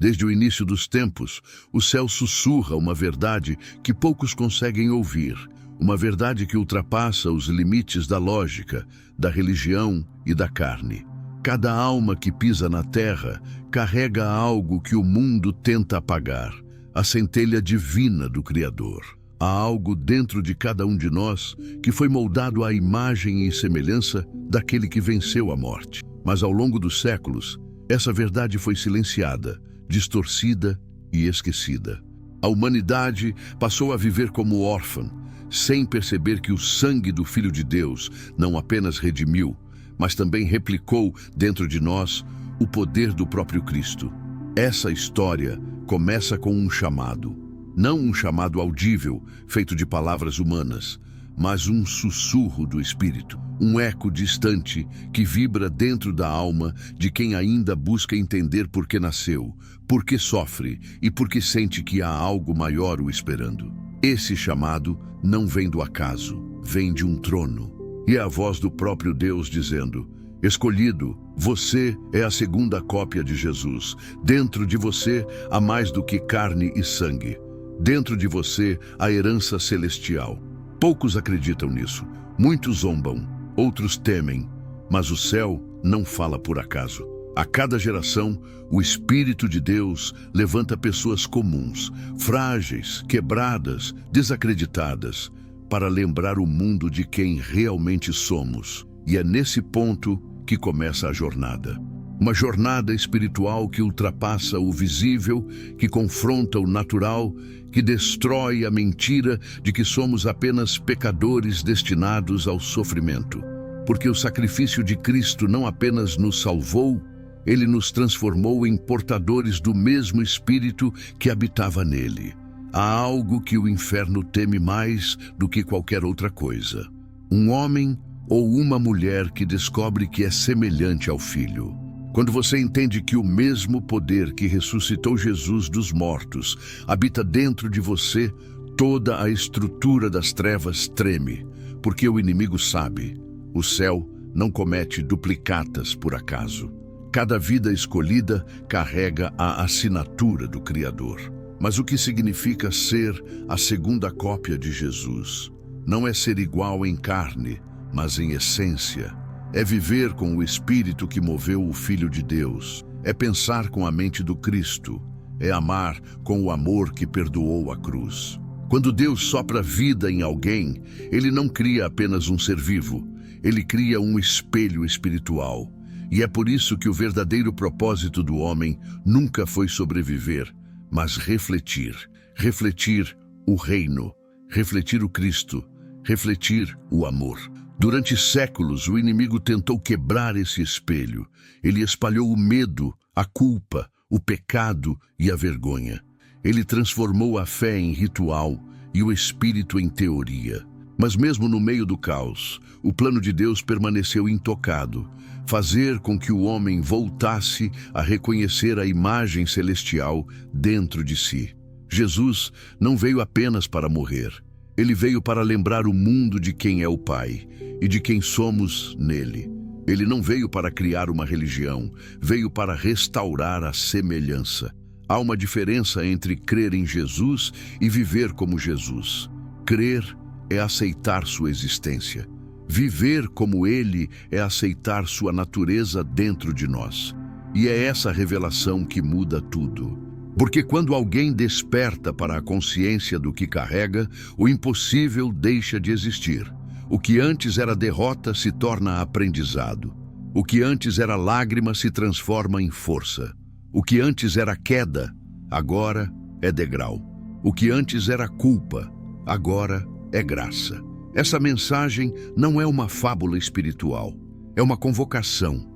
Desde o início dos tempos, o céu sussurra uma verdade que poucos conseguem ouvir, uma verdade que ultrapassa os limites da lógica, da religião e da carne. Cada alma que pisa na terra carrega algo que o mundo tenta apagar, a centelha divina do Criador. Há algo dentro de cada um de nós que foi moldado à imagem e semelhança daquele que venceu a morte. Mas ao longo dos séculos, essa verdade foi silenciada, distorcida e esquecida. A humanidade passou a viver como órfã, sem perceber que o sangue do Filho de Deus não apenas redimiu, mas também replicou dentro de nós o poder do próprio Cristo. Essa história começa com um chamado. Não um chamado audível, feito de palavras humanas, mas um sussurro do Espírito, um eco distante que vibra dentro da alma de quem ainda busca entender por que nasceu, por que sofre e por que sente que há algo maior o esperando. Esse chamado não vem do acaso, vem de um trono. E é a voz do próprio Deus dizendo: escolhido, você é a segunda cópia de Jesus. Dentro de você há mais do que carne e sangue. Dentro de você há herança celestial. Poucos acreditam nisso. Muitos zombam, outros temem. Mas o céu não fala por acaso. A cada geração, o Espírito de Deus levanta pessoas comuns, frágeis, quebradas, desacreditadas, para lembrar o mundo de quem realmente somos. E é nesse ponto que começa a jornada. Uma jornada espiritual que ultrapassa o visível, que confronta o natural, que destrói a mentira de que somos apenas pecadores destinados ao sofrimento. Porque o sacrifício de Cristo não apenas nos salvou, ele nos transformou em portadores do mesmo Espírito que habitava nele. Há algo que o inferno teme mais do que qualquer outra coisa. Um homem ou uma mulher que descobre que é semelhante ao Filho. Quando você entende que o mesmo poder que ressuscitou Jesus dos mortos habita dentro de você, toda a estrutura das trevas treme, porque o inimigo sabe, o céu não comete duplicatas por acaso. Cada vida escolhida carrega a assinatura do Criador. Mas o que significa ser a segunda cópia de Jesus? Não é ser igual em carne, mas em essência. É viver com o Espírito que moveu o Filho de Deus. É pensar com a mente do Cristo. É amar com o amor que perdoou a cruz. Quando Deus sopra vida em alguém, Ele não cria apenas um ser vivo. Ele cria um espelho espiritual. E é por isso que o verdadeiro propósito do homem nunca foi sobreviver, mas refletir. Refletir o reino. Refletir o Cristo. Refletir o amor. Durante séculos, o inimigo tentou quebrar esse espelho. Ele espalhou o medo, a culpa, o pecado e a vergonha. Ele transformou a fé em ritual e o espírito em teoria. Mas mesmo no meio do caos, o plano de Deus permaneceu intocado. Fazer com que o homem voltasse a reconhecer a imagem celestial dentro de si. Jesus não veio apenas para morrer. Ele veio para lembrar o mundo de quem é o Pai e de quem somos nele. Ele não veio para criar uma religião, veio para restaurar a semelhança. Há uma diferença entre crer em Jesus e viver como Jesus. Crer é aceitar sua existência. Viver como Ele é aceitar sua natureza dentro de nós. E é essa revelação que muda tudo. Porque quando alguém desperta para a consciência do que carrega, o impossível deixa de existir. O que antes era derrota se torna aprendizado. O que antes era lágrima se transforma em força. O que antes era queda, agora é degrau. O que antes era culpa, agora é graça. Essa mensagem não é uma fábula espiritual. É uma convocação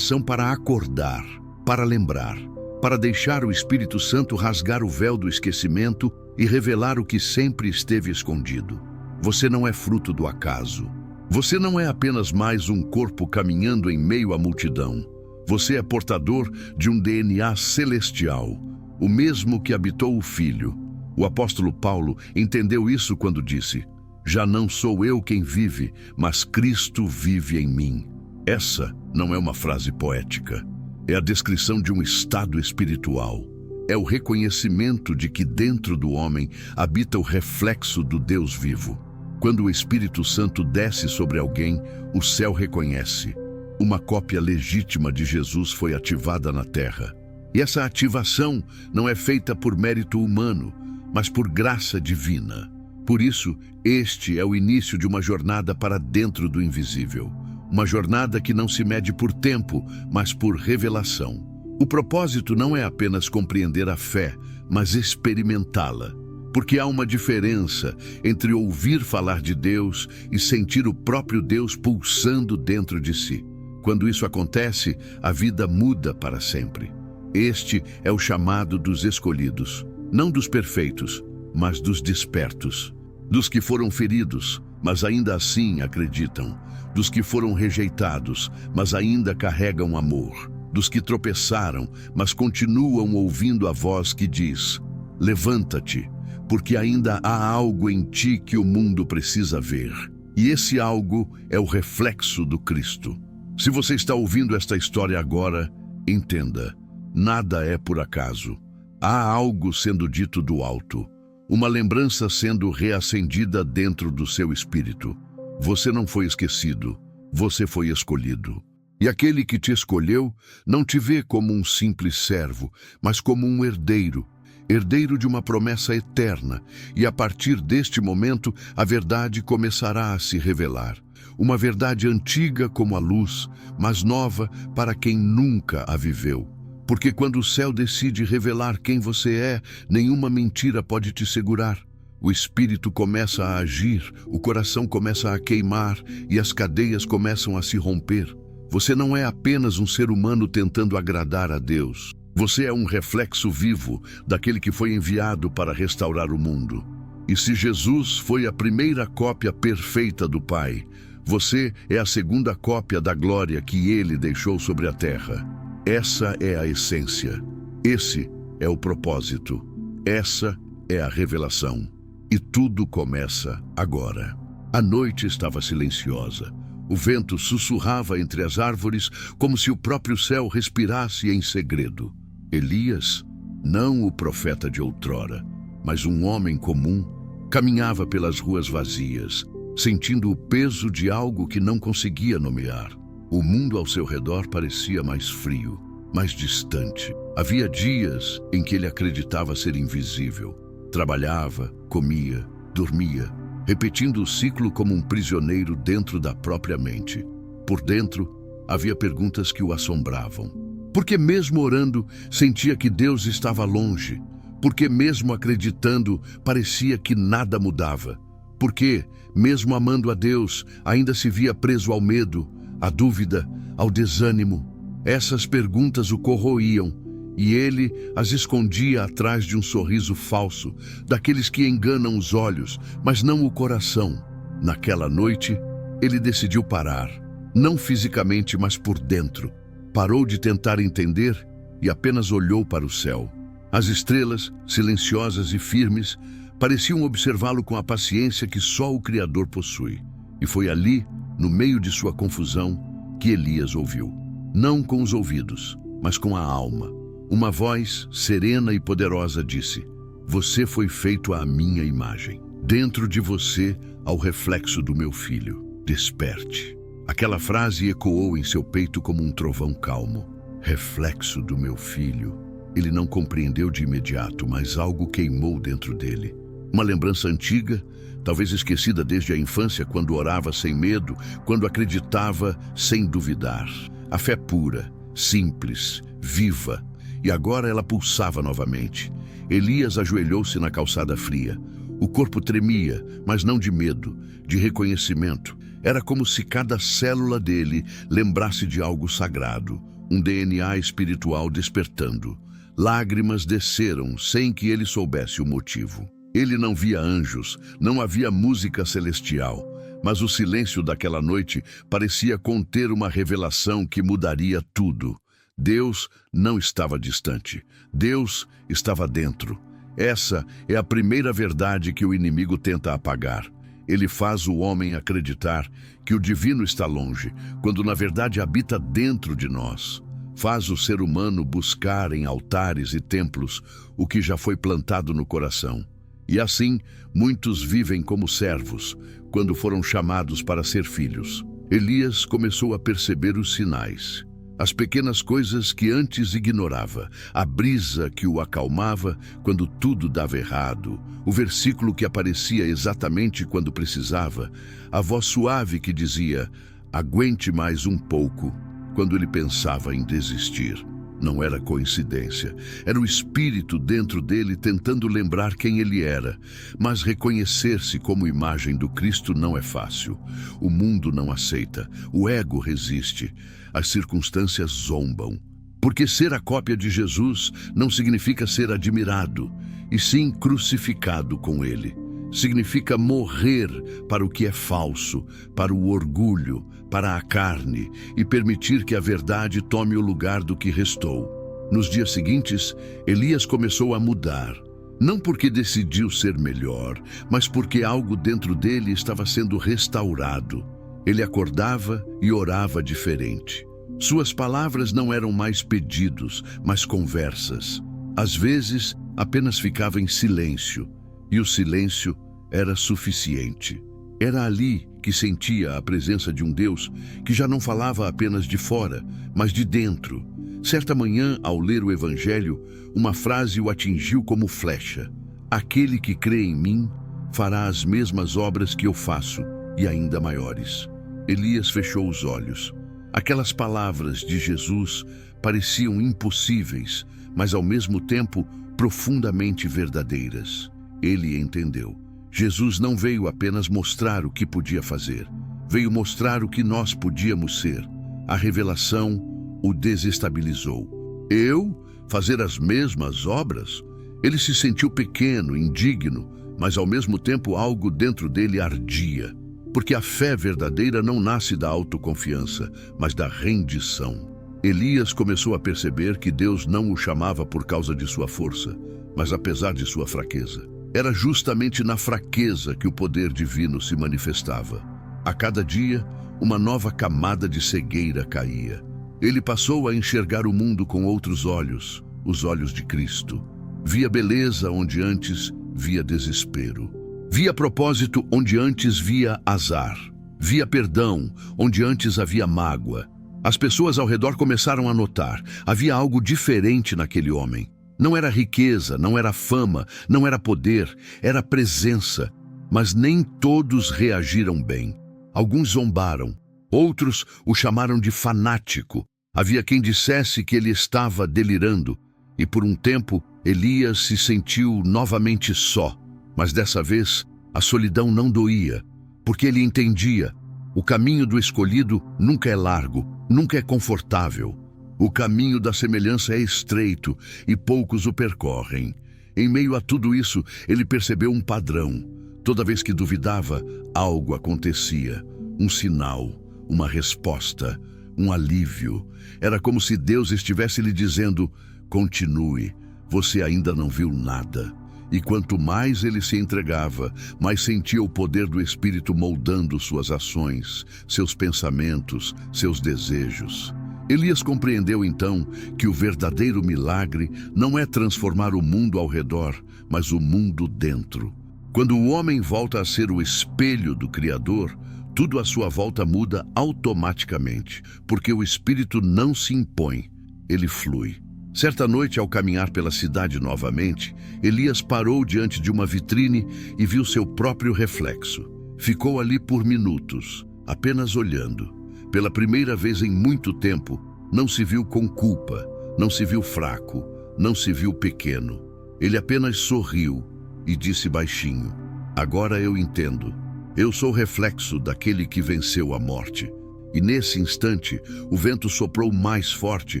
para acordar, para lembrar, para deixar o Espírito Santo rasgar o véu do esquecimento e revelar o que sempre esteve escondido. Você não é fruto do acaso. Você não é apenas mais um corpo caminhando em meio à multidão. Você é portador de um DNA celestial, o mesmo que habitou o Filho. O apóstolo Paulo entendeu isso quando disse: já não sou eu quem vive, mas Cristo vive em mim. Essa não é uma frase poética. É a descrição de um estado espiritual. É o reconhecimento de que dentro do homem habita o reflexo do Deus vivo. Quando o Espírito Santo desce sobre alguém, o céu reconhece. Uma cópia legítima de Jesus foi ativada na terra. E essa ativação não é feita por mérito humano, mas por graça divina. Por isso, este é o início de uma jornada para dentro do invisível. Uma jornada que não se mede por tempo, mas por revelação. O propósito não é apenas compreender a fé, mas experimentá-la. Porque há uma diferença entre ouvir falar de Deus e sentir o próprio Deus pulsando dentro de si. Quando isso acontece, a vida muda para sempre. Este é o chamado dos escolhidos, não dos perfeitos, mas dos despertos. Dos que foram feridos, mas ainda assim acreditam. Dos que foram rejeitados, mas ainda carregam amor. Dos que tropeçaram, mas continuam ouvindo a voz que diz: levanta-te, porque ainda há algo em ti que o mundo precisa ver. E esse algo é o reflexo do Cristo. Se você está ouvindo esta história agora, entenda, nada é por acaso. Há algo sendo dito do alto, uma lembrança sendo reacendida dentro do seu espírito. Você não foi esquecido, você foi escolhido. E aquele que te escolheu não te vê como um simples servo, mas como um herdeiro, herdeiro de uma promessa eterna. E a partir deste momento, a verdade começará a se revelar. Uma verdade antiga como a luz, mas nova para quem nunca a viveu. Porque quando o céu decide revelar quem você é, nenhuma mentira pode te segurar. O espírito começa a agir, o coração começa a queimar e as cadeias começam a se romper. Você não é apenas um ser humano tentando agradar a Deus. Você é um reflexo vivo daquele que foi enviado para restaurar o mundo. E se Jesus foi a primeira cópia perfeita do Pai, você é a segunda cópia da glória que Ele deixou sobre a terra. Essa é a essência. Esse é o propósito. Essa é a revelação. E tudo começa agora. A noite estava silenciosa. O vento sussurrava entre as árvores como se o próprio céu respirasse em segredo. Elias, não o profeta de outrora, mas um homem comum, caminhava pelas ruas vazias, sentindo o peso de algo que não conseguia nomear. O mundo ao seu redor parecia mais frio, mais distante. Havia dias em que ele acreditava ser invisível. Trabalhava, comia, dormia, repetindo o ciclo como um prisioneiro dentro da própria mente. Por dentro, havia perguntas que o assombravam. Porque mesmo orando, sentia que Deus estava longe? Porque mesmo acreditando, parecia que nada mudava? Porque, mesmo amando a Deus, ainda se via preso ao medo, à dúvida, ao desânimo? Essas perguntas o corroíam, e ele as escondia atrás de um sorriso falso, daqueles que enganam os olhos, mas não o coração. Naquela noite, ele decidiu parar, não fisicamente, mas por dentro. Parou de tentar entender e apenas olhou para o céu. As estrelas, silenciosas e firmes, pareciam observá-lo com a paciência que só o Criador possui. E foi ali, no meio de sua confusão, que Elias ouviu. Não com os ouvidos, mas com a alma. Uma voz serena e poderosa disse: você foi feito à minha imagem. Dentro de você há o reflexo do meu filho. Desperte. Aquela frase ecoou em seu peito como um trovão calmo. Reflexo do meu filho. Ele não compreendeu de imediato, mas algo queimou dentro dele. Uma lembrança antiga, talvez esquecida desde a infância, quando orava sem medo, quando acreditava sem duvidar. A fé pura, simples, viva. E agora ela pulsava novamente. Elias ajoelhou-se na calçada fria. O corpo tremia, mas não de medo, de reconhecimento. Era como se cada célula dele lembrasse de algo sagrado, um DNA espiritual despertando. Lágrimas desceram sem que ele soubesse o motivo. Ele não via anjos, não havia música celestial, mas o silêncio daquela noite parecia conter uma revelação que mudaria tudo. Deus não estava distante. Deus estava dentro. Essa é a primeira verdade que o inimigo tenta apagar. Ele faz o homem acreditar que o divino está longe, quando na verdade habita dentro de nós. faz o ser humano buscar em altares e templos o que já foi plantado no coração. E assim, muitos vivem como servos, quando foram chamados para ser filhos. Elias começou a perceber os sinais, as pequenas coisas que antes ignorava, a brisa que o acalmava quando tudo dava errado, o versículo que aparecia exatamente quando precisava, a voz suave que dizia, aguente mais um pouco, quando ele pensava em desistir. Não era coincidência, era o espírito dentro dele tentando lembrar quem ele era, mas reconhecer-se como imagem do Cristo não é fácil. O mundo não aceita, o ego resiste, as circunstâncias zombam. Porque ser a cópia de Jesus não significa ser admirado, e sim crucificado com ele. Significa morrer para o que é falso, para o orgulho, para a carne e permitir que a verdade tome o lugar do que restou. Nos dias seguintes, Elias começou a mudar. Não porque decidiu ser melhor, mas porque algo dentro dele estava sendo restaurado. Ele acordava e orava diferente. Suas palavras não eram mais pedidos, mas conversas. Às vezes, apenas ficava em silêncio, e o silêncio era suficiente. Era ali que sentia a presença de um Deus que já não falava apenas de fora, mas de dentro. Certa manhã, ao ler o Evangelho, uma frase o atingiu como flecha. Aquele que crê em mim fará as mesmas obras que eu faço, e ainda maiores. Elias fechou os olhos. Aquelas palavras de Jesus pareciam impossíveis, mas ao mesmo tempo profundamente verdadeiras. Ele entendeu. Jesus não veio apenas mostrar o que podia fazer, veio mostrar o que nós podíamos ser. A revelação o desestabilizou. Eu? Fazer as mesmas obras? Ele se sentiu pequeno, indigno, mas ao mesmo tempo algo dentro dele ardia. Porque a fé verdadeira não nasce da autoconfiança, mas da rendição. Elias começou a perceber que Deus não o chamava por causa de sua força, mas apesar de sua fraqueza. Era justamente na fraqueza que o poder divino se manifestava. A cada dia, uma nova camada de cegueira caía. Ele passou a enxergar o mundo com outros olhos, os olhos de Cristo. Via beleza onde antes via desespero. Via propósito onde antes via azar. Via perdão onde antes havia mágoa. As pessoas ao redor começaram a notar. Havia algo diferente naquele homem. Não era riqueza, não era fama, não era poder, era presença. Mas nem todos reagiram bem. Alguns zombaram, outros o chamaram de fanático. Havia quem dissesse que ele estava delirando. E por um tempo, Elias se sentiu novamente só. Mas dessa vez, a solidão não doía, porque ele entendia. O caminho do escolhido nunca é largo, nunca é confortável. O caminho da semelhança é estreito e poucos o percorrem. Em meio a tudo isso, ele percebeu um padrão. Toda vez que duvidava, algo acontecia. Um sinal, uma resposta, um alívio. Era como se Deus estivesse lhe dizendo, continue, você ainda não viu nada. E quanto mais ele se entregava, mais sentia o poder do Espírito moldando suas ações, seus pensamentos, seus desejos. Elias compreendeu então que o verdadeiro milagre não é transformar o mundo ao redor, mas o mundo dentro. Quando o homem volta a ser o espelho do Criador, tudo à sua volta muda automaticamente, porque o Espírito não se impõe, ele flui. Certa noite, ao caminhar pela cidade novamente, Elias parou diante de uma vitrine e viu seu próprio reflexo. Ficou ali por minutos, apenas olhando. Pela primeira vez em muito tempo, não se viu com culpa, não se viu fraco, não se viu pequeno. Ele apenas sorriu e disse baixinho, agora eu entendo. Eu sou reflexo daquele que venceu a morte. E nesse instante, o vento soprou mais forte,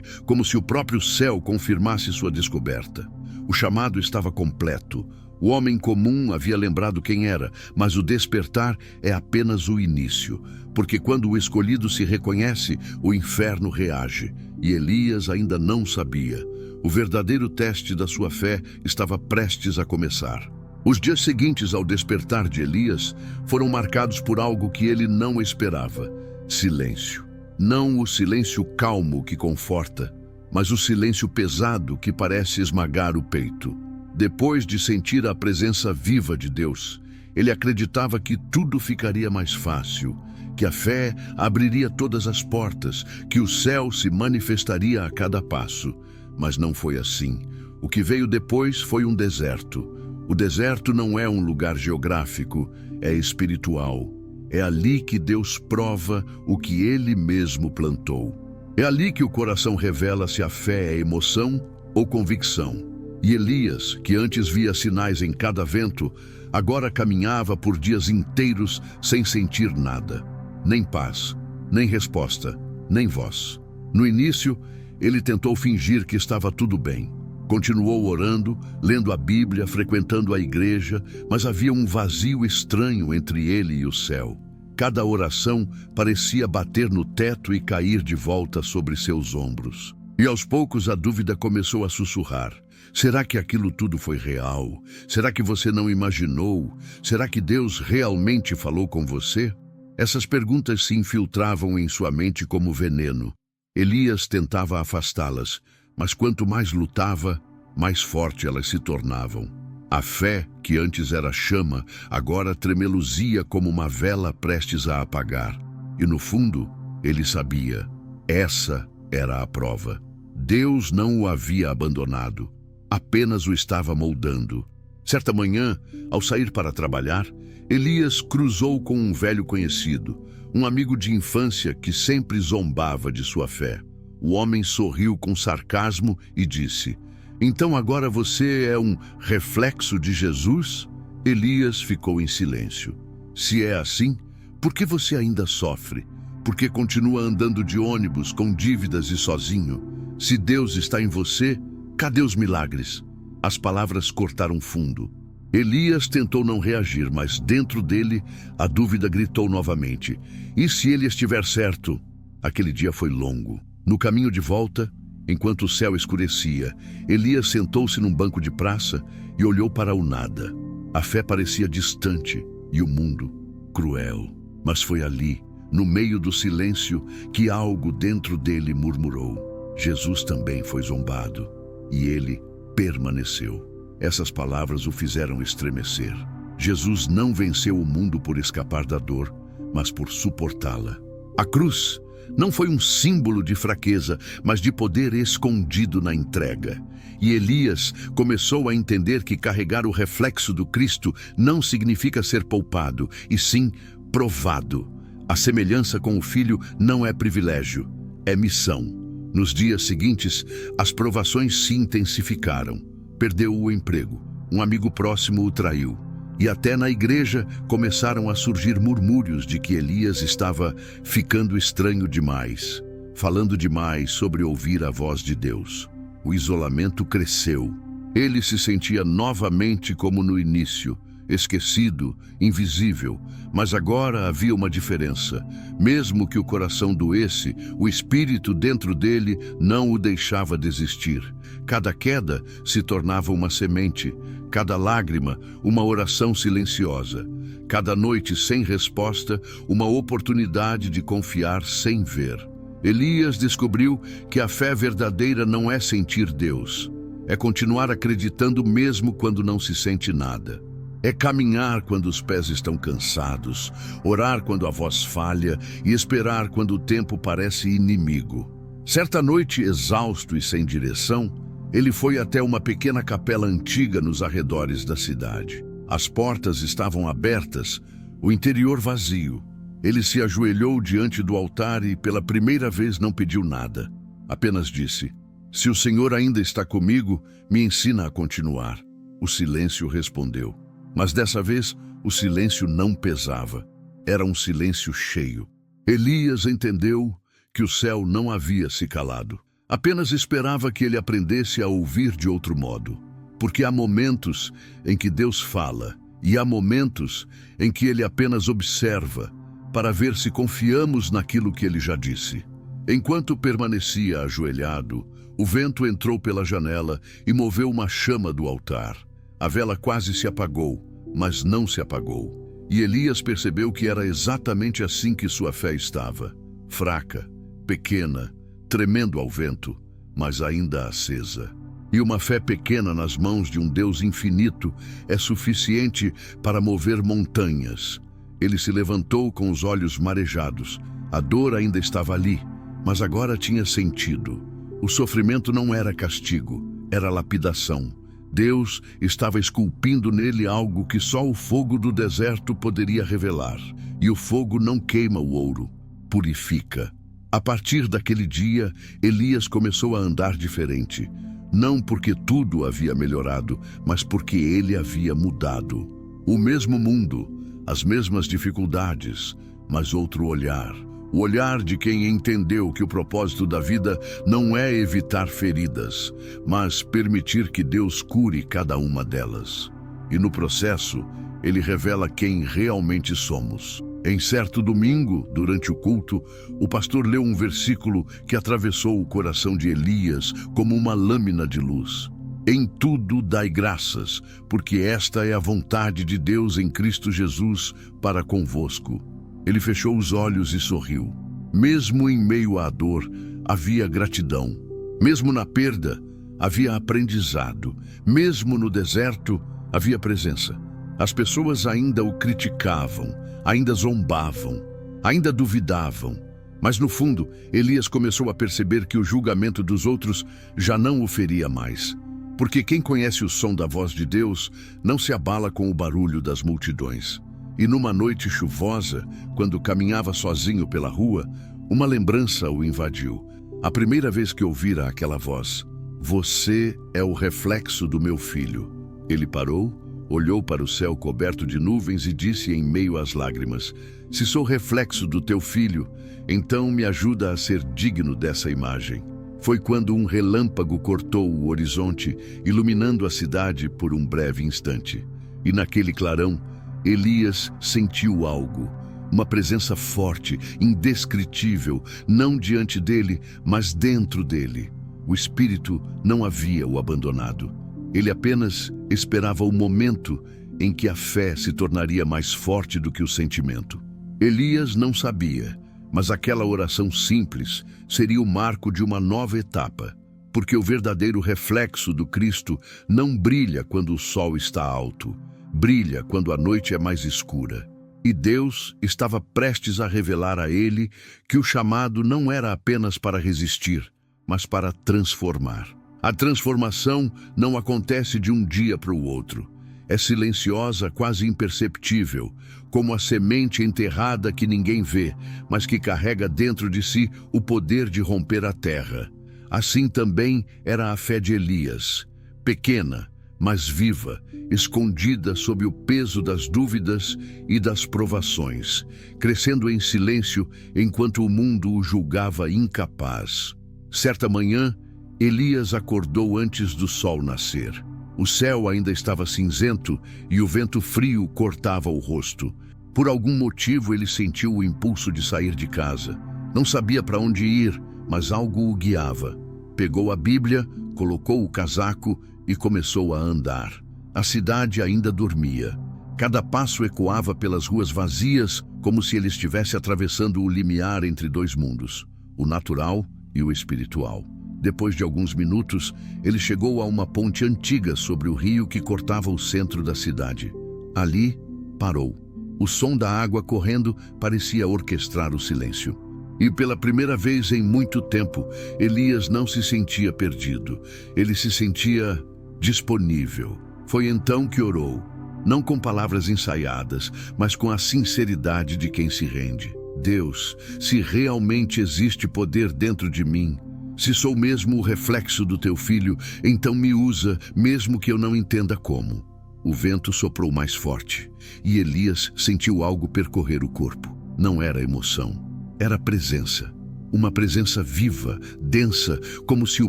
como se o próprio céu confirmasse sua descoberta. O chamado estava completo. O homem comum havia lembrado quem era, mas o despertar é apenas o início, porque quando o escolhido se reconhece, o inferno reage, e Elias ainda não sabia. O verdadeiro teste da sua fé estava prestes a começar. Os dias seguintes ao despertar de Elias foram marcados por algo que ele não esperava: silêncio. Não o silêncio calmo que conforta, mas o silêncio pesado que parece esmagar o peito. Depois de sentir a presença viva de Deus, ele acreditava que tudo ficaria mais fácil, que a fé abriria todas as portas, que o céu se manifestaria a cada passo. Mas não foi assim. O que veio depois foi um deserto. O deserto não é um lugar geográfico, é espiritual. É ali que Deus prova o que Ele mesmo plantou. É ali que o coração revela se a fé é emoção ou convicção. E Elias, que antes via sinais em cada vento, agora caminhava por dias inteiros sem sentir nada. Nem paz, nem resposta, nem voz. No início, ele tentou fingir que estava tudo bem. Continuou orando, lendo a Bíblia, frequentando a igreja, mas havia um vazio estranho entre ele e o céu. Cada oração parecia bater no teto e cair de volta sobre seus ombros. E aos poucos a dúvida começou a sussurrar. Será que aquilo tudo foi real? Será que você não imaginou? Será que Deus realmente falou com você? Essas perguntas se infiltravam em sua mente como veneno. Elias tentava afastá-las, mas quanto mais lutava, mais forte elas se tornavam. A fé, que antes era chama, agora tremeluzia como uma vela prestes a apagar. E no fundo, ele sabia, essa era a prova. Deus não o havia abandonado, apenas o estava moldando. Certa manhã, ao sair para trabalhar, Elias cruzou com um velho conhecido, um amigo de infância que sempre zombava de sua fé. O homem sorriu com sarcasmo e disse: "Então agora você é um reflexo de Jesus?" Elias ficou em silêncio. "Se é assim, por que você ainda sofre? Por que continua andando de ônibus com dívidas e sozinho? Se Deus está em você, cadê os milagres?" As palavras cortaram fundo. Elias tentou não reagir, mas dentro dele a dúvida gritou novamente. E se ele estiver certo? Aquele dia foi longo. No caminho de volta, enquanto o céu escurecia, Elias sentou-se num banco de praça e olhou para o nada. A fé parecia distante e o mundo cruel. Mas foi ali, no meio do silêncio, que algo dentro dele murmurou. Jesus também foi zombado e ele permaneceu. Essas palavras o fizeram estremecer. Jesus não venceu o mundo por escapar da dor, mas por suportá-la. A cruz não foi um símbolo de fraqueza, mas de poder escondido na entrega. E Elias começou a entender que carregar o reflexo do Cristo não significa ser poupado, e sim provado. A semelhança com o Filho não é privilégio, é missão. Nos dias seguintes, as provações se intensificaram. Perdeu o emprego, um amigo próximo o traiu. E até na igreja começaram a surgir murmúrios de que Elias estava ficando estranho demais, falando demais sobre ouvir a voz de Deus. O isolamento cresceu. Ele se sentia novamente como no início, esquecido, invisível, mas agora havia uma diferença. Mesmo que o coração doesse, o espírito dentro dele não o deixava desistir. Cada queda se tornava uma semente, cada lágrima uma oração silenciosa, cada noite sem resposta uma oportunidade de confiar sem ver. Elias descobriu que a fé verdadeira não é sentir Deus, é continuar acreditando mesmo quando não se sente nada. É caminhar quando os pés estão cansados, orar quando a voz falha e esperar quando o tempo parece inimigo. Certa noite, exausto e sem direção, ele foi até uma pequena capela antiga nos arredores da cidade. As portas estavam abertas, o interior vazio. Ele se ajoelhou diante do altar e pela primeira vez não pediu nada. Apenas disse: "Se o Senhor ainda está comigo, me ensina a continuar." O silêncio respondeu. Mas dessa vez, o silêncio não pesava. Era um silêncio cheio. Elias entendeu que o céu não havia se calado. Apenas esperava que ele aprendesse a ouvir de outro modo. Porque há momentos em que Deus fala e há momentos em que ele apenas observa para ver se confiamos naquilo que ele já disse. Enquanto permanecia ajoelhado, o vento entrou pela janela e moveu uma chama do altar. A vela quase se apagou, mas não se apagou. E Elias percebeu que era exatamente assim que sua fé estava. Fraca, pequena, tremendo ao vento, mas ainda acesa. E uma fé pequena nas mãos de um Deus infinito é suficiente para mover montanhas. Ele se levantou com os olhos marejados. A dor ainda estava ali, mas agora tinha sentido. O sofrimento não era castigo, era lapidação. Deus estava esculpindo nele algo que só o fogo do deserto poderia revelar. E o fogo não queima o ouro, purifica. A partir daquele dia, Elias começou a andar diferente. Não porque tudo havia melhorado, mas porque ele havia mudado. O mesmo mundo, as mesmas dificuldades, mas outro olhar. O olhar de quem entendeu que o propósito da vida não é evitar feridas, mas permitir que Deus cure cada uma delas. E no processo, ele revela quem realmente somos. Em certo domingo, durante o culto, o pastor leu um versículo que atravessou o coração de Elias como uma lâmina de luz. Em tudo dai graças, porque esta é a vontade de Deus em Cristo Jesus para convosco. Ele fechou os olhos e sorriu. Mesmo em meio à dor, havia gratidão. Mesmo na perda, havia aprendizado. Mesmo no deserto, havia presença. As pessoas ainda o criticavam, ainda zombavam, ainda duvidavam. Mas no fundo, Elias começou a perceber que o julgamento dos outros já não o feria mais. Porque quem conhece o som da voz de Deus não se abala com o barulho das multidões. E numa noite chuvosa, quando caminhava sozinho pela rua, uma lembrança o invadiu. A primeira vez que ouvira aquela voz: "Você é o reflexo do meu filho." Ele parou, olhou para o céu coberto de nuvens e disse em meio às lágrimas: "Se sou reflexo do teu filho, então me ajuda a ser digno dessa imagem." Foi quando um relâmpago cortou o horizonte, iluminando a cidade por um breve instante. E naquele clarão, Elias sentiu algo, uma presença forte, indescritível, não diante dele, mas dentro dele. O Espírito não havia o abandonado. Ele apenas esperava o momento em que a fé se tornaria mais forte do que o sentimento. Elias não sabia, mas aquela oração simples seria o marco de uma nova etapa, porque o verdadeiro reflexo do Cristo não brilha quando o sol está alto. Brilha quando a noite é mais escura. E Deus estava prestes a revelar a ele que o chamado não era apenas para resistir, mas para transformar. A transformação não acontece de um dia para o outro. É silenciosa, quase imperceptível, como a semente enterrada que ninguém vê, mas que carrega dentro de si o poder de romper a terra. Assim também era a fé de Elias, pequena, mas viva, escondida sob o peso das dúvidas e das provações, crescendo em silêncio enquanto o mundo o julgava incapaz. Certa manhã, Elias acordou antes do sol nascer. O céu ainda estava cinzento e o vento frio cortava o rosto. Por algum motivo ele sentiu o impulso de sair de casa. Não sabia para onde ir, mas algo o guiava. Pegou a Bíblia, colocou o casaco e começou a andar. A cidade ainda dormia. Cada passo ecoava pelas ruas vazias, como se ele estivesse atravessando o limiar entre dois mundos, o natural e o espiritual. Depois de alguns minutos, ele chegou a uma ponte antiga sobre o rio que cortava o centro da cidade. Ali, parou. O som da água correndo parecia orquestrar o silêncio. E pela primeira vez em muito tempo, Elias não se sentia perdido. Ele se sentia disponível. Foi então que orou, não com palavras ensaiadas, mas com a sinceridade de quem se rende. Deus, se realmente existe poder dentro de mim, se sou mesmo o reflexo do teu filho, então me usa, mesmo que eu não entenda como. O vento soprou mais forte, e Elias sentiu algo percorrer o corpo. Não era emoção, era presença. Uma presença viva, densa, como se o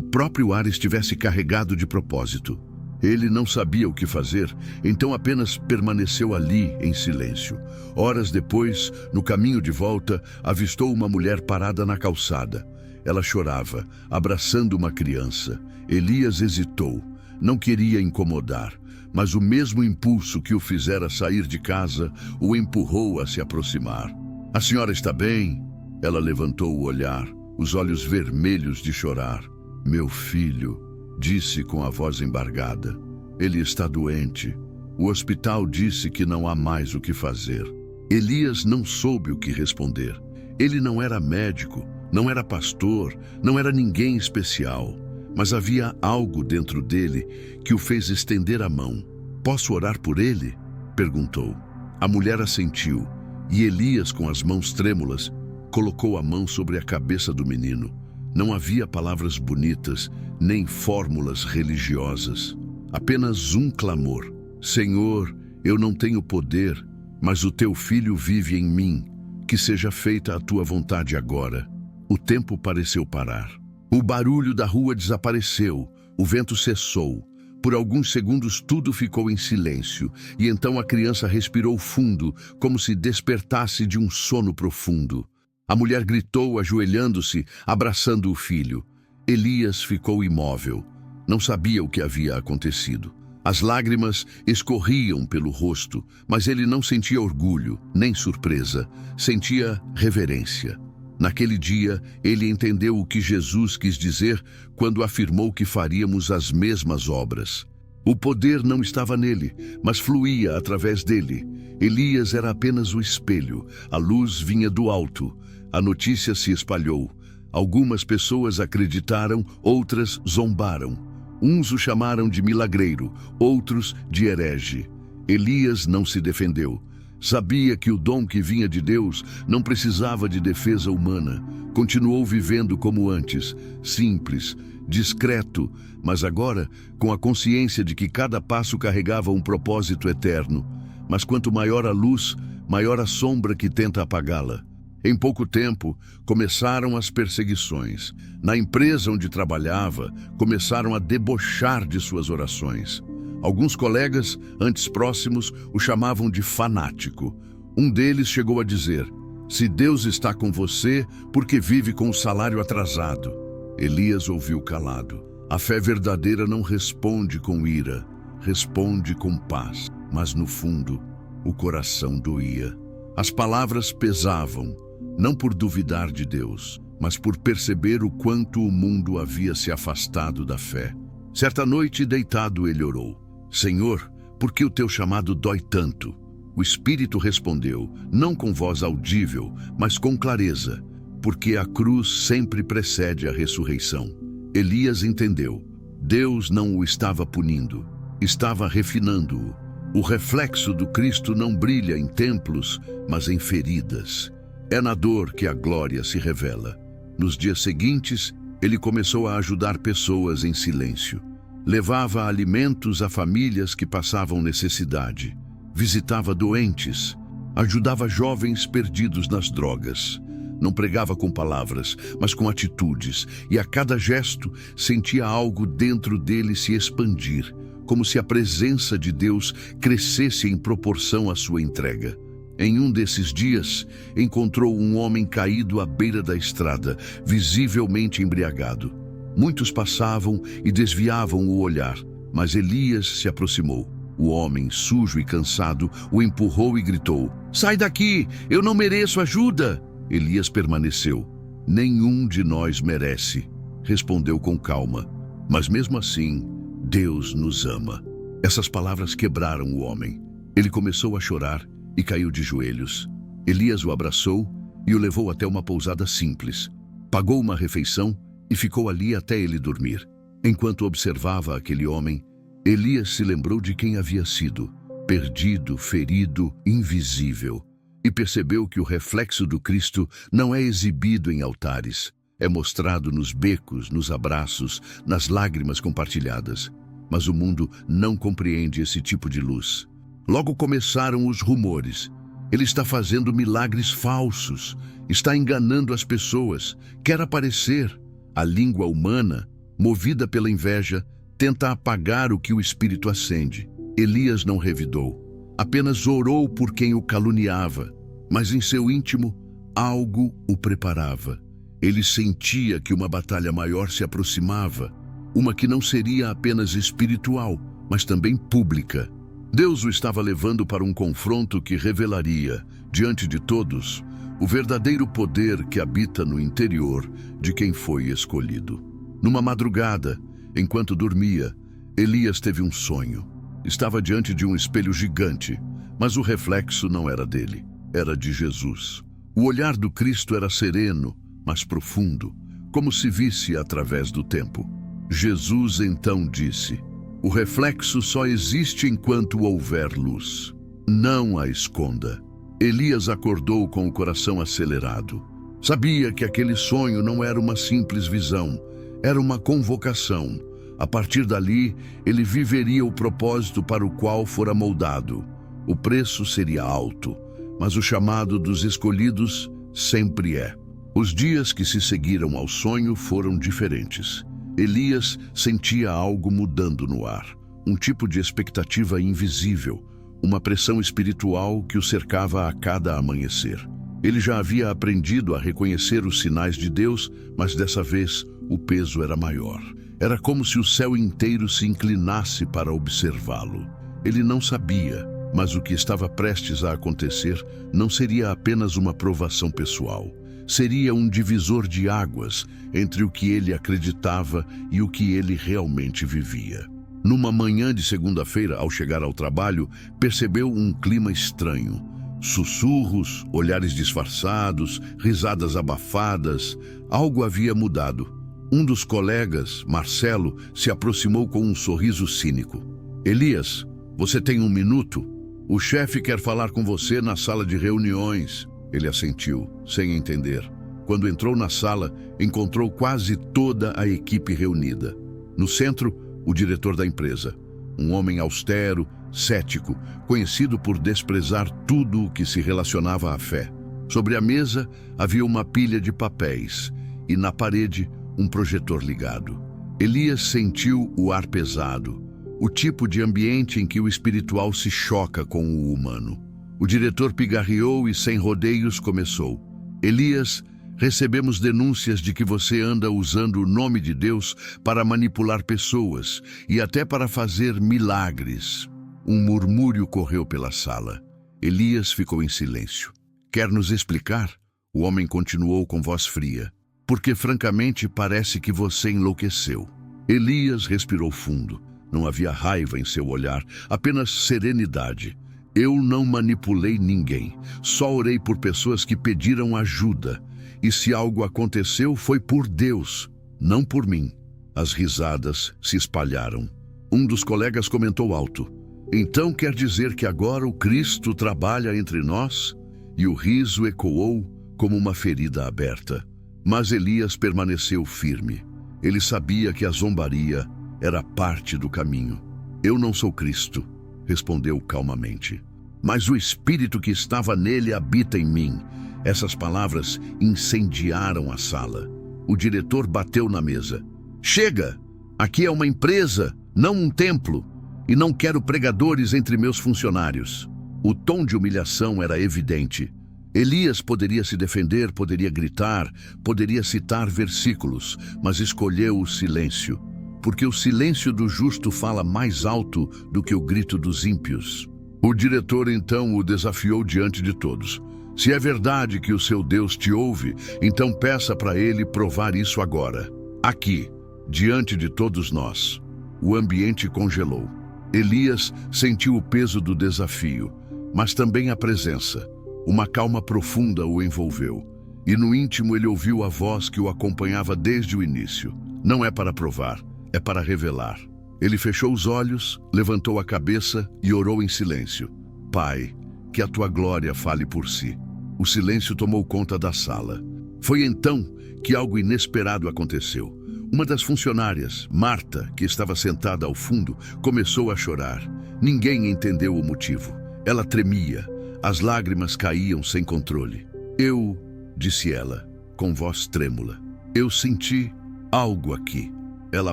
próprio ar estivesse carregado de propósito. Ele não sabia o que fazer, então apenas permaneceu ali em silêncio. Horas depois, no caminho de volta, avistou uma mulher parada na calçada. Ela chorava, abraçando uma criança. Elias hesitou. Não queria incomodar, mas o mesmo impulso que o fizera sair de casa o empurrou a se aproximar. "A senhora está bem?" Ela levantou o olhar, os olhos vermelhos de chorar. Meu filho, disse com a voz embargada, ele está doente. O hospital disse que não há mais o que fazer. Elias não soube o que responder. Ele não era médico, não era pastor, não era ninguém especial, mas havia algo dentro dele que o fez estender a mão. Posso orar por ele? Perguntou. A mulher assentiu, e Elias, com as mãos trêmulas, colocou a mão sobre a cabeça do menino. Não havia palavras bonitas, nem fórmulas religiosas. Apenas um clamor. Senhor, eu não tenho poder, mas o teu filho vive em mim. Que seja feita a tua vontade agora. O tempo pareceu parar. O barulho da rua desapareceu, o vento cessou. Por alguns segundos tudo ficou em silêncio, e então a criança respirou fundo, como se despertasse de um sono profundo. A mulher gritou, ajoelhando-se, abraçando o filho. Elias ficou imóvel. Não sabia o que havia acontecido. As lágrimas escorriam pelo rosto, mas ele não sentia orgulho, nem surpresa. Sentia reverência. Naquele dia, ele entendeu o que Jesus quis dizer quando afirmou que faríamos as mesmas obras. O poder não estava nele, mas fluía através dele. Elias era apenas o espelho. A luz vinha do alto. A notícia se espalhou. Algumas pessoas acreditaram, outras zombaram. Uns o chamaram de milagreiro, outros de herege. Elias não se defendeu. Sabia que o dom que vinha de Deus não precisava de defesa humana. Continuou vivendo como antes, simples, discreto, mas agora com a consciência de que cada passo carregava um propósito eterno. Mas quanto maior a luz, maior a sombra que tenta apagá-la. Em pouco tempo, começaram as perseguições. Na empresa onde trabalhava, começaram a debochar de suas orações. Alguns colegas, antes próximos, o chamavam de fanático. Um deles chegou a dizer: se Deus está com você, por que vive com o salário atrasado? Elias ouviu calado. A fé verdadeira não responde com ira, responde com paz. Mas no fundo, o coração doía. As palavras pesavam, não por duvidar de Deus, mas por perceber o quanto o mundo havia se afastado da fé. Certa noite, deitado, ele orou: Senhor, por que o teu chamado dói tanto? O Espírito respondeu, não com voz audível, mas com clareza, porque a cruz sempre precede a ressurreição. Elias entendeu. Deus não o estava punindo, estava refinando-o. O reflexo do Cristo não brilha em templos, mas em feridas. É na dor que a glória se revela. Nos dias seguintes, ele começou a ajudar pessoas em silêncio. Levava alimentos a famílias que passavam necessidade. Visitava doentes. Ajudava jovens perdidos nas drogas. Não pregava com palavras, mas com atitudes. E a cada gesto, sentia algo dentro dele se expandir, como se a presença de Deus crescesse em proporção à sua entrega. Em um desses dias, encontrou um homem caído à beira da estrada, visivelmente embriagado. Muitos passavam e desviavam o olhar, mas Elias se aproximou. O homem, sujo e cansado, o empurrou e gritou: sai daqui, eu não mereço ajuda! Elias permaneceu. Nenhum de nós merece, respondeu com calma. Mas mesmo assim, Deus nos ama. Essas palavras quebraram o homem. Ele começou a chorar e caiu de joelhos. Elias o abraçou e o levou até uma pousada simples. Pagou uma refeição e ficou ali até ele dormir. Enquanto observava aquele homem, Elias se lembrou de quem havia sido, perdido, ferido, invisível, e percebeu que o reflexo do Cristo não é exibido em altares, é mostrado nos becos, nos abraços, nas lágrimas compartilhadas. Mas o mundo não compreende esse tipo de luz. Logo começaram os rumores. Ele está fazendo milagres falsos, está enganando as pessoas, quer aparecer. A língua humana, movida pela inveja, tenta apagar o que o Espírito acende. Elias não revidou, apenas orou por quem o caluniava, mas em seu íntimo, algo o preparava. Ele sentia que uma batalha maior se aproximava, uma que não seria apenas espiritual, mas também pública. Deus o estava levando para um confronto que revelaria, diante de todos, o verdadeiro poder que habita no interior de quem foi escolhido. Numa madrugada, enquanto dormia, Elias teve um sonho. Estava diante de um espelho gigante, mas o reflexo não era dele, era de Jesus. O olhar do Cristo era sereno, mas profundo, como se visse através do tempo. Jesus então disse: "O reflexo só existe enquanto houver luz. Não a esconda." Elias acordou com o coração acelerado. Sabia que aquele sonho não era uma simples visão, era uma convocação. A partir dali, ele viveria o propósito para o qual fora moldado. O preço seria alto, mas o chamado dos escolhidos sempre é. Os dias que se seguiram ao sonho foram diferentes. Elias sentia algo mudando no ar, um tipo de expectativa invisível, uma pressão espiritual que o cercava a cada amanhecer. Ele já havia aprendido a reconhecer os sinais de Deus, mas dessa vez o peso era maior. Era como se o céu inteiro se inclinasse para observá-lo. Ele não sabia, mas o que estava prestes a acontecer não seria apenas uma provação pessoal. Seria um divisor de águas entre o que ele acreditava e o que ele realmente vivia. Numa manhã de segunda-feira, ao chegar ao trabalho, percebeu um clima estranho. Sussurros, olhares disfarçados, risadas abafadas. Algo havia mudado. Um dos colegas, Marcelo, se aproximou com um sorriso cínico. "Elias, você tem um minuto? O chefe quer falar com você na sala de reuniões." Ele assentiu, sem entender. Quando entrou na sala, encontrou quase toda a equipe reunida. No centro, o diretor da empresa. Um homem austero, cético, conhecido por desprezar tudo o que se relacionava à fé. Sobre a mesa, havia uma pilha de papéis e, na parede, um projetor ligado. Elias sentiu o ar pesado, o tipo de ambiente em que o espiritual se choca com o humano. O diretor pigarreou e, sem rodeios, começou: "Elias, recebemos denúncias de que você anda usando o nome de Deus para manipular pessoas e até para fazer milagres." Um murmúrio correu pela sala. Elias ficou em silêncio. "Quer nos explicar?" O homem continuou com voz fria. "Porque, francamente, parece que você enlouqueceu." Elias respirou fundo. Não havia raiva em seu olhar, apenas serenidade. "Eu não manipulei ninguém. Só orei por pessoas que pediram ajuda. E se algo aconteceu, foi por Deus, não por mim." As risadas se espalharam. Um dos colegas comentou alto: "Então quer dizer que agora o Cristo trabalha entre nós?" E o riso ecoou como uma ferida aberta. Mas Elias permaneceu firme. Ele sabia que a zombaria era parte do caminho. "Eu não sou Cristo", respondeu calmamente. "Mas o Espírito que estava nele habita em mim." Essas palavras incendiaram a sala. O diretor bateu na mesa. "Chega! Aqui é uma empresa, não um templo, e não quero pregadores entre meus funcionários." O tom de humilhação era evidente. Elias poderia se defender, poderia gritar, poderia citar versículos, mas escolheu o silêncio, porque o silêncio do justo fala mais alto do que o grito dos ímpios. O diretor então o desafiou diante de todos. "Se é verdade que o seu Deus te ouve, então peça para ele provar isso agora, aqui, diante de todos nós." O ambiente congelou. Elias sentiu o peso do desafio, mas também a presença. Uma calma profunda o envolveu, e no íntimo ele ouviu a voz que o acompanhava desde o início. "Não é para provar, é para revelar." Ele fechou os olhos, levantou a cabeça e orou em silêncio. "Pai, que a tua glória fale por si." O silêncio tomou conta da sala. Foi então que algo inesperado aconteceu. Uma das funcionárias, Marta, que estava sentada ao fundo, começou a chorar. Ninguém entendeu o motivo. Ela tremia. As lágrimas caíam sem controle. "Eu", disse ela, com voz trêmula, "eu senti algo aqui." Ela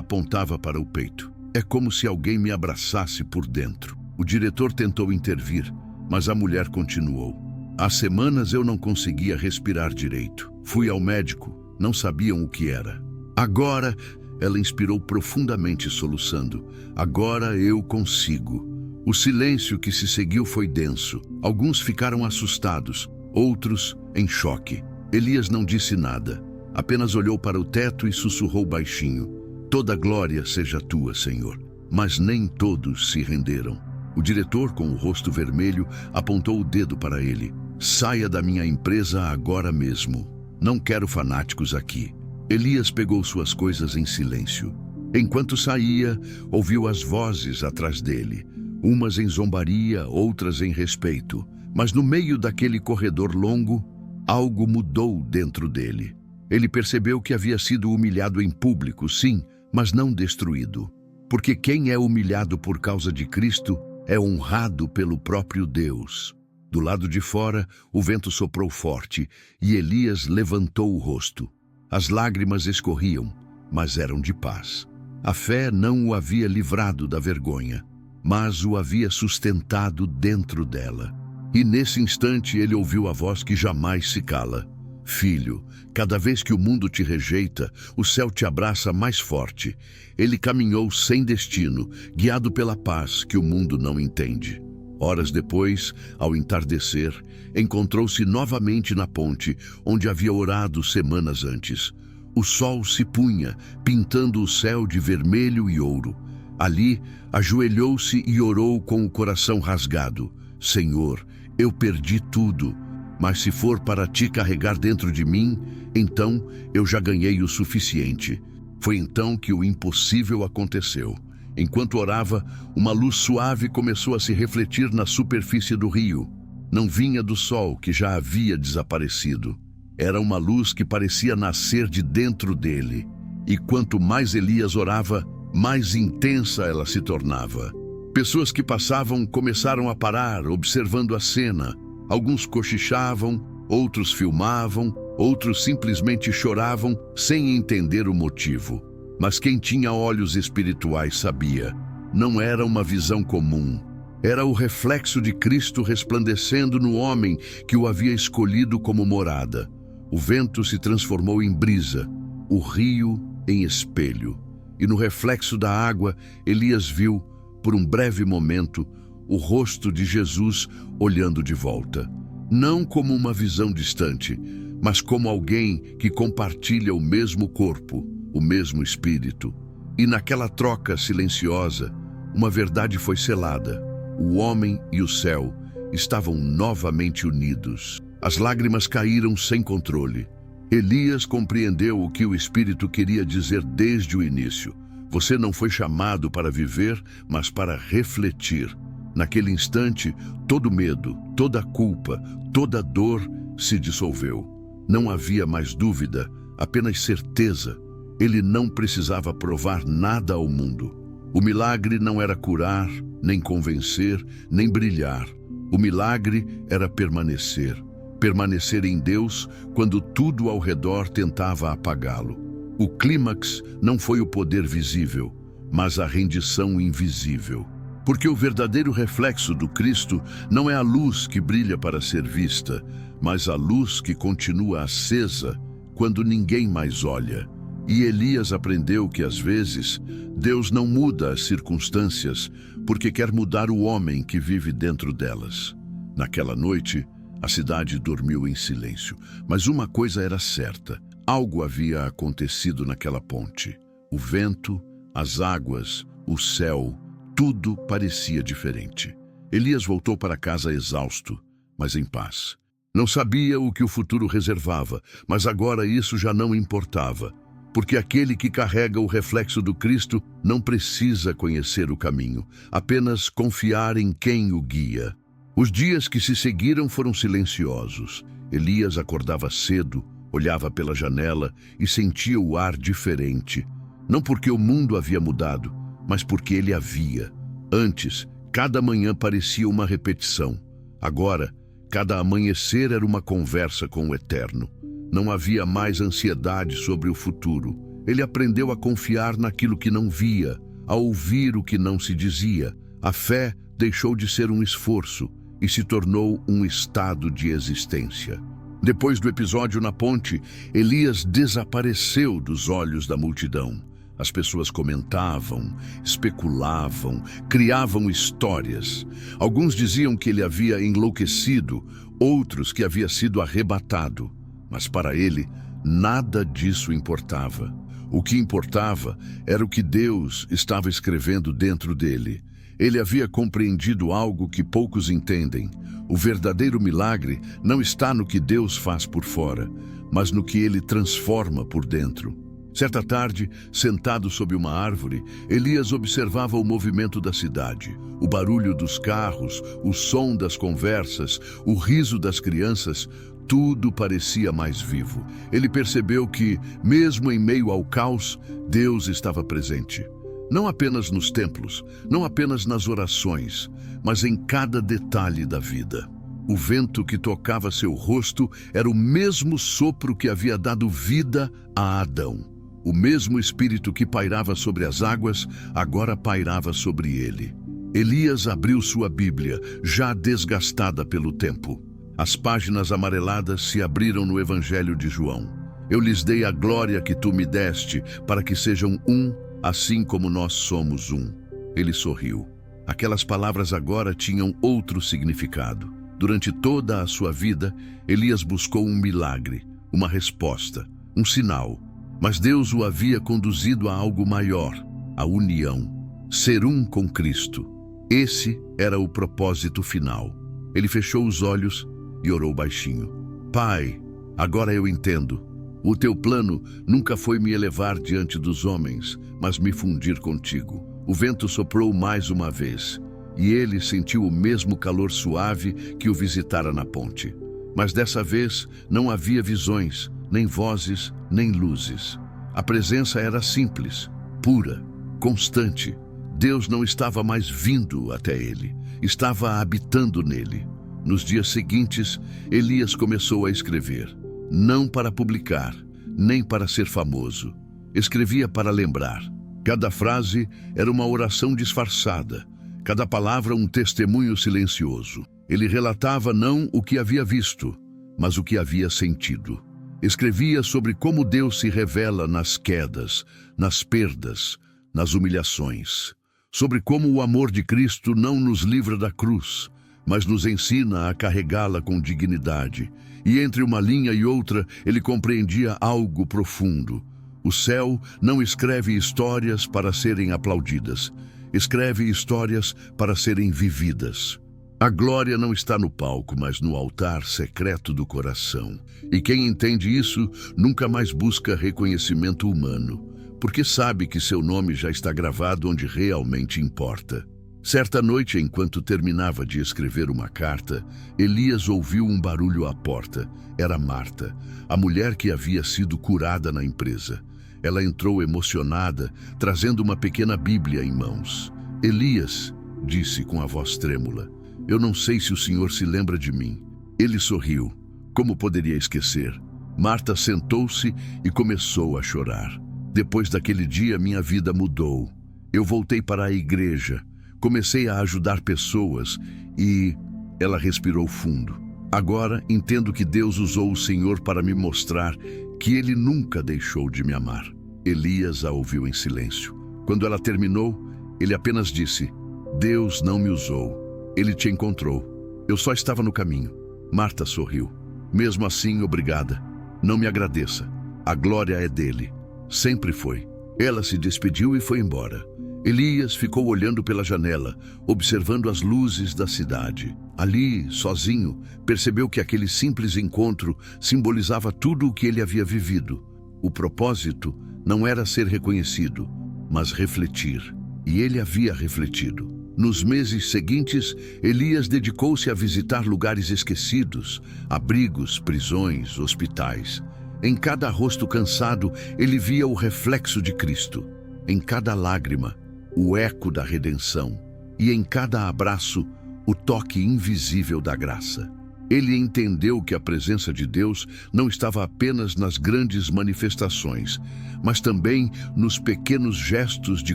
apontava para o peito. "É como se alguém me abraçasse por dentro." O diretor tentou intervir, mas a mulher continuou: "Há semanas eu não conseguia respirar direito. Fui ao médico, não sabiam o que era. Agora," ela inspirou profundamente, soluçando, "agora eu consigo." O silêncio que se seguiu foi denso. Alguns ficaram assustados, outros em choque. Elias não disse nada, apenas olhou para o teto e sussurrou baixinho: Toda glória seja tua, Senhor. Mas nem todos se renderam. O diretor, com o rosto vermelho, apontou o dedo para ele. Saia da minha empresa agora mesmo. Não quero fanáticos aqui. Elias pegou suas coisas em silêncio. Enquanto saía, ouviu as vozes atrás dele. Umas em zombaria, outras em respeito. Mas no meio daquele corredor longo, algo mudou dentro dele. Ele percebeu que havia sido humilhado em público, sim, mas não destruído. Porque quem é humilhado por causa de Cristo é honrado pelo próprio Deus. Do lado de fora, o vento soprou forte e Elias levantou o rosto. As lágrimas escorriam, mas eram de paz. A fé não o havia livrado da vergonha, mas o havia sustentado dentro dela. E nesse instante ele ouviu a voz que jamais se cala. Filho, cada vez que o mundo te rejeita, o céu te abraça mais forte. Ele caminhou sem destino, guiado pela paz que o mundo não entende. Horas depois, ao entardecer, encontrou-se novamente na ponte, onde havia orado semanas antes. O sol se punha, pintando o céu de vermelho e ouro. Ali, ajoelhou-se e orou com o coração rasgado. Senhor, eu perdi tudo. Mas se for para te carregar dentro de mim, então eu já ganhei o suficiente. Foi então que o impossível aconteceu. Enquanto orava, uma luz suave começou a se refletir na superfície do rio. Não vinha do sol, que já havia desaparecido. Era uma luz que parecia nascer de dentro dele. E quanto mais Elias orava, mais intensa ela se tornava. Pessoas que passavam começaram a parar, observando a cena. Alguns cochichavam, outros filmavam, outros simplesmente choravam sem entender o motivo. Mas quem tinha olhos espirituais sabia. Não era uma visão comum. Era o reflexo de Cristo resplandecendo no homem que o havia escolhido como morada. O vento se transformou em brisa, o rio em espelho. E no reflexo da água, Elias viu, por um breve momento, o rosto de Jesus olhando de volta. Não como uma visão distante, mas como alguém que compartilha o mesmo corpo, o mesmo espírito. E naquela troca silenciosa, uma verdade foi selada. O homem e o céu estavam novamente unidos. As lágrimas caíram sem controle. Elias compreendeu o que o Espírito queria dizer desde o início. Você não foi chamado para viver, mas para refletir. Naquele instante, todo medo, toda culpa, toda dor se dissolveu. Não havia mais dúvida, apenas certeza. Ele não precisava provar nada ao mundo. O milagre não era curar, nem convencer, nem brilhar. O milagre era permanecer. Permanecer em Deus quando tudo ao redor tentava apagá-lo. O clímax não foi o poder visível, mas a rendição invisível. Porque o verdadeiro reflexo do Cristo não é a luz que brilha para ser vista, mas a luz que continua acesa quando ninguém mais olha. E Elias aprendeu que, às vezes, Deus não muda as circunstâncias porque quer mudar o homem que vive dentro delas. Naquela noite, a cidade dormiu em silêncio, mas uma coisa era certa: algo havia acontecido naquela ponte. O vento, as águas, o céu, tudo parecia diferente. Elias voltou para casa exausto, mas em paz. Não sabia o que o futuro reservava, mas agora isso já não importava. Porque aquele que carrega o reflexo do Cristo não precisa conhecer o caminho, apenas confiar em quem o guia. Os dias que se seguiram foram silenciosos. Elias acordava cedo, olhava pela janela e sentia o ar diferente. Não porque o mundo havia mudado, mas porque ele havia. Antes, cada manhã parecia uma repetição. Agora, cada amanhecer era uma conversa com o Eterno. Não havia mais ansiedade sobre o futuro. Ele aprendeu a confiar naquilo que não via, a ouvir o que não se dizia. A fé deixou de ser um esforço e se tornou um estado de existência. Depois do episódio na ponte, Elias desapareceu dos olhos da multidão. As pessoas comentavam, especulavam, criavam histórias. Alguns diziam que ele havia enlouquecido, outros que havia sido arrebatado. Mas para ele, nada disso importava. O que importava era o que Deus estava escrevendo dentro dele. Ele havia compreendido algo que poucos entendem. O verdadeiro milagre não está no que Deus faz por fora, mas no que ele transforma por dentro. Certa tarde, sentado sob uma árvore, Elias observava o movimento da cidade. O barulho dos carros, o som das conversas, o riso das crianças, tudo parecia mais vivo. Ele percebeu que, mesmo em meio ao caos, Deus estava presente. Não apenas nos templos, não apenas nas orações, mas em cada detalhe da vida. O vento que tocava seu rosto era o mesmo sopro que havia dado vida a Adão. O mesmo espírito que pairava sobre as águas, agora pairava sobre ele. Elias abriu sua Bíblia, já desgastada pelo tempo. As páginas amareladas se abriram no Evangelho de João. Eu lhes dei a glória que tu me deste, para que sejam um, assim como nós somos um. Ele sorriu. Aquelas palavras agora tinham outro significado. Durante toda a sua vida, Elias buscou um milagre, uma resposta, um sinal. Mas Deus o havia conduzido a algo maior, a união, ser um com Cristo. Esse era o propósito final. Ele fechou os olhos e orou baixinho. Pai, agora eu entendo. O teu plano nunca foi me elevar diante dos homens, mas me fundir contigo. O vento soprou mais uma vez, e ele sentiu o mesmo calor suave que o visitara na ponte. Mas dessa vez não havia visões, nem vozes, nem luzes. A presença era simples, pura, constante. Deus não estava mais vindo até ele, estava habitando nele. Nos dias seguintes, Elias começou a escrever, não para publicar, nem para ser famoso. Escrevia para lembrar. Cada frase era uma oração disfarçada, cada palavra um testemunho silencioso. Ele relatava não o que havia visto, mas o que havia sentido. Escrevia sobre como Deus se revela nas quedas, nas perdas, nas humilhações. Sobre como o amor de Cristo não nos livra da cruz, mas nos ensina a carregá-la com dignidade. E entre uma linha e outra, ele compreendia algo profundo. O céu não escreve histórias para serem aplaudidas. Escreve histórias para serem vividas. A glória não está no palco, mas no altar secreto do coração. E quem entende isso nunca mais busca reconhecimento humano, porque sabe que seu nome já está gravado onde realmente importa. Certa noite, enquanto terminava de escrever uma carta, Elias ouviu um barulho à porta. Era Marta, a mulher que havia sido curada na empresa. Ela entrou emocionada, trazendo uma pequena Bíblia em mãos. Elias, disse com a voz trêmula, eu não sei se o senhor se lembra de mim. Ele sorriu. Como poderia esquecer? Marta sentou-se e começou a chorar. Depois daquele dia, minha vida mudou. Eu voltei para a igreja. Comecei a ajudar pessoas e... Ela respirou fundo. Agora entendo que Deus usou o Senhor para me mostrar que Ele nunca deixou de me amar. Elias a ouviu em silêncio. Quando ela terminou, ele apenas disse, Deus não me usou. Ele te encontrou. Eu só estava no caminho. Marta sorriu. Mesmo assim, obrigada. Não me agradeça. A glória é dele. Sempre foi. Ela se despediu e foi embora. Elias ficou olhando pela janela, observando as luzes da cidade. Ali, sozinho, percebeu que aquele simples encontro simbolizava tudo o que ele havia vivido. O propósito não era ser reconhecido, mas refletir. E ele havia refletido. Nos meses seguintes, Elias dedicou-se a visitar lugares esquecidos, abrigos, prisões, hospitais. Em cada rosto cansado, ele via o reflexo de Cristo. Em cada lágrima, o eco da redenção. E em cada abraço, o toque invisível da graça. Ele entendeu que a presença de Deus não estava apenas nas grandes manifestações, mas também nos pequenos gestos de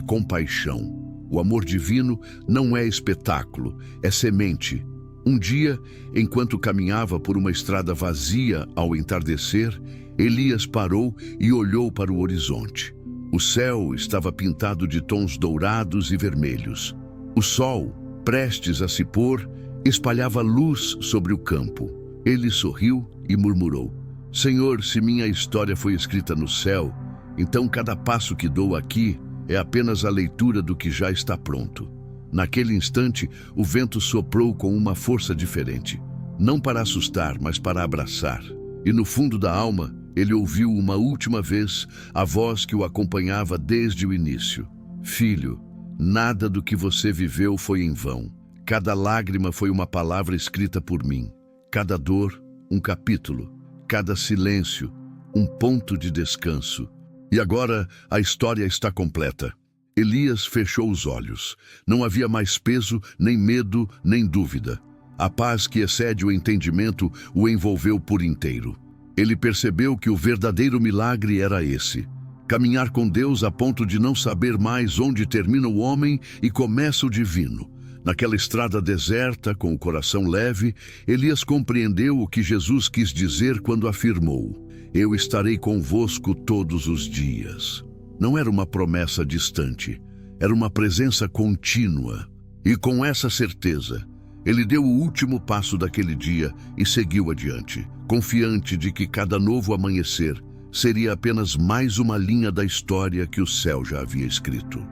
compaixão. O amor divino não é espetáculo, é semente. Um dia, enquanto caminhava por uma estrada vazia ao entardecer, Elias parou e olhou para o horizonte. O céu estava pintado de tons dourados e vermelhos. O sol, prestes a se pôr, espalhava luz sobre o campo. Ele sorriu e murmurou, Senhor, se minha história foi escrita no céu, Então cada passo que dou aqui é apenas a leitura do que já está pronto. Naquele instante, o vento soprou com uma força diferente. Não para assustar, mas para abraçar. E no fundo da alma, ele ouviu uma última vez a voz que o acompanhava desde o início. Filho, nada do que você viveu foi em vão. Cada lágrima foi uma palavra escrita por mim. Cada dor, um capítulo. Cada silêncio, um ponto de descanso. E agora a história está completa. Elias fechou os olhos. Não havia mais peso, nem medo, nem dúvida. A paz que excede o entendimento o envolveu por inteiro. Ele percebeu que o verdadeiro milagre era esse: caminhar com Deus a ponto de não saber mais onde termina o homem e começa o divino. Naquela estrada deserta, com o coração leve, Elias compreendeu o que Jesus quis dizer quando afirmou: eu estarei convosco todos os dias. Não era uma promessa distante, era uma presença contínua. E com essa certeza, ele deu o último passo daquele dia e seguiu adiante, confiante de que cada novo amanhecer seria apenas mais uma linha da história que o céu já havia escrito.